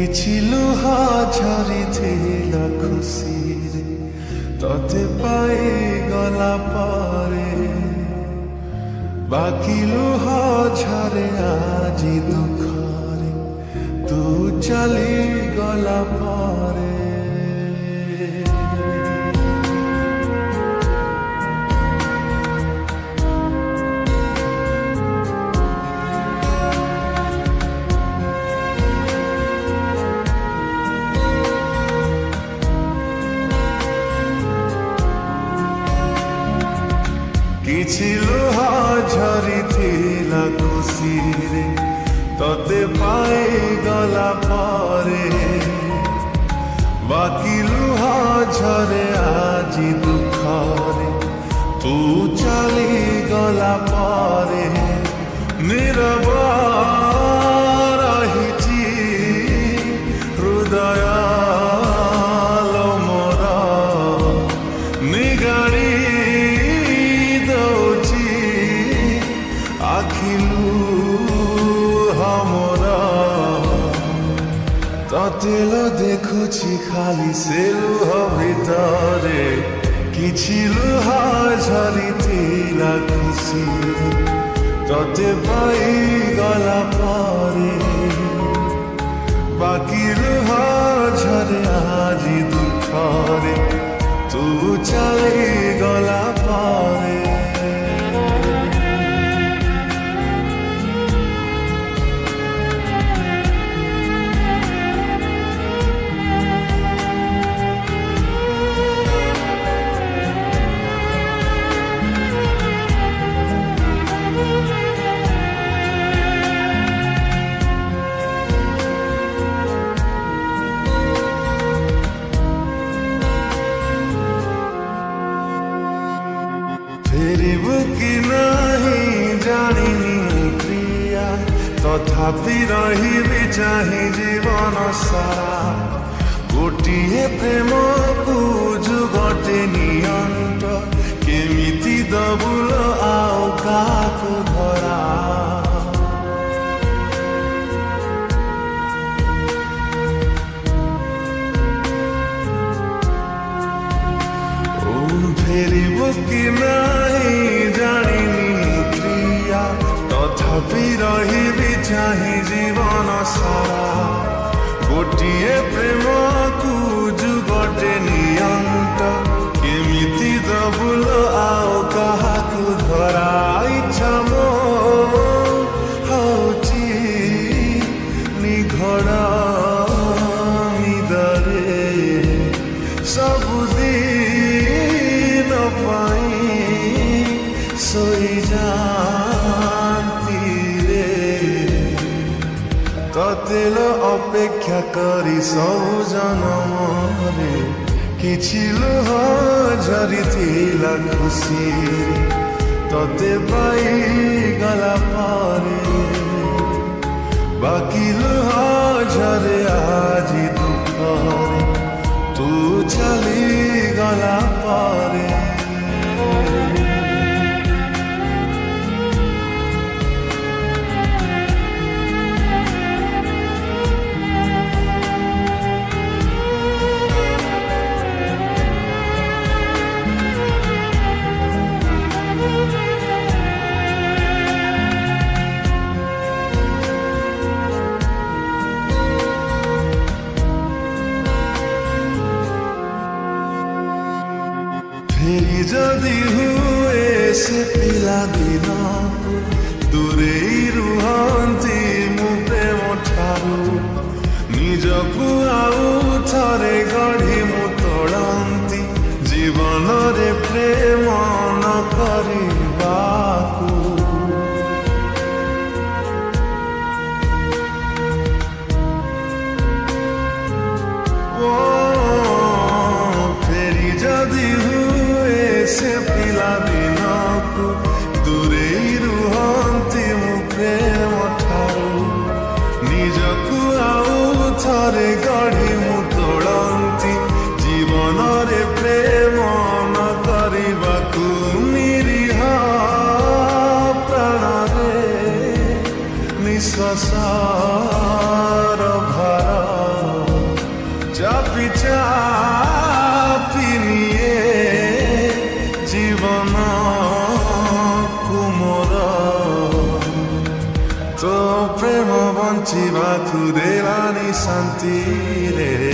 କିଛି ଲୁହା ଝରିଥିଲା ଖୁସିରେ ତତେ ପାଇଗଲା ପରେ ବାକି ଲୁହା ଝରେ ଆଜି ଦୁଃଖରେ ତୁ ଚାଲିଗଲା ପରେ କିଛି ଲୁହା ଝରିଥିଲା ଖୁସିରେ ତତେ ପାଇଗଲା ପରେ ବାକି ଲୁହା ଝରେ ଆଜି ଦୁଃଖରେ ତୁ ଚାଲିଗଲା ପରେ ନୀରବ ରହିଛି ହୃଦୟ ମୋର ନିଗାଡ଼ି ତତେଲ ଦେଖୁଛି ଖାଲି ସେ ଲୁହ ଭିତରେ କିଛି ଲୁହା ଝରିଥିଲା ଖୁସି ତତେ ପାଇଗଲା ପରେ ବାକି ଲୁହା ଝରେ ଆଜି ଦୁଃଖରେ ତୁ ଚାଲିଗଲା ପରେ ଫେରିବୁ କି ନାହିଁ ଜାଣିନି ପ୍ରିୟା ତଥାପି ରହିବି ଚାହିଁ ଜୀବନ ସାରା ଗୋଟିଏ ପ୍ରେମକୁ ଯୁଗଟେ ନିଅଣ୍ଟ କେମିତି ଦବୁଲ ଆଉ କାହାକୁ ଧରା ଫେରିବୁ କି ନାହିଁ ଜାଣିନି ପ୍ରିୟା ତଥାପି ରହିବି ଚାହିଁ ଜୀବନ ସାରା ଗୋଟିଏ ପ୍ରେମକୁ ଯୁଗଟେ ନିଅଣ୍ଟ କେମିତି ଦବୁଲ ଆଉ କାହାକୁ ଧରା ଇଚ୍ଛା ମୋ ହଉଛି ନିଘଡ଼ ନିଦରେ ସବୁଦିନ ଶୋଇ ଯାଆନ୍ତି ରେ ତତେଲ ଅପେକ୍ଷା କରି ସବୁ ଜନମରେ କିଛି ଲୁହ ଝରିଥିଲା ଖୁସିରେ ତତେ ପାଇଗଲା ପରେ ବାକି ଲୁହ ଝରେ ଆଜି ଦୁଃଖରେ ତୁ ଚାଲିଗଲା ପରେ ଫେରି ଯଦି ହୁଏ ସେ ପିଲାଦିନକୁ ଦୂରେଇ ରୁହନ୍ତି ମୁଁ ପ୍ରେମ ଠାରୁ ନିଜକୁ ଆଉ ଥରେ ଗଢ଼ି ମୁଁ ତୋଳନ୍ତି ଜୀବନରେ ପ୍ରେମ ନ କରିବାକୁ ଫେରି ଯଦି ସେ ପିଲାଦିନକୁ ଦୂରେଇ ରୁହନ୍ତି ମୁଁ ପ୍ରେମ ଠାରୁ ନିଜକୁ ଆଉ ଥରେ ଗଢ଼ି ମୁଁ ତୋଳନ୍ତି ଜୀବନରେ ପ୍ରେମ ନ କରିବାକୁ ନିରୀହ ଦେଲାନି ଶାନ୍ତିରେ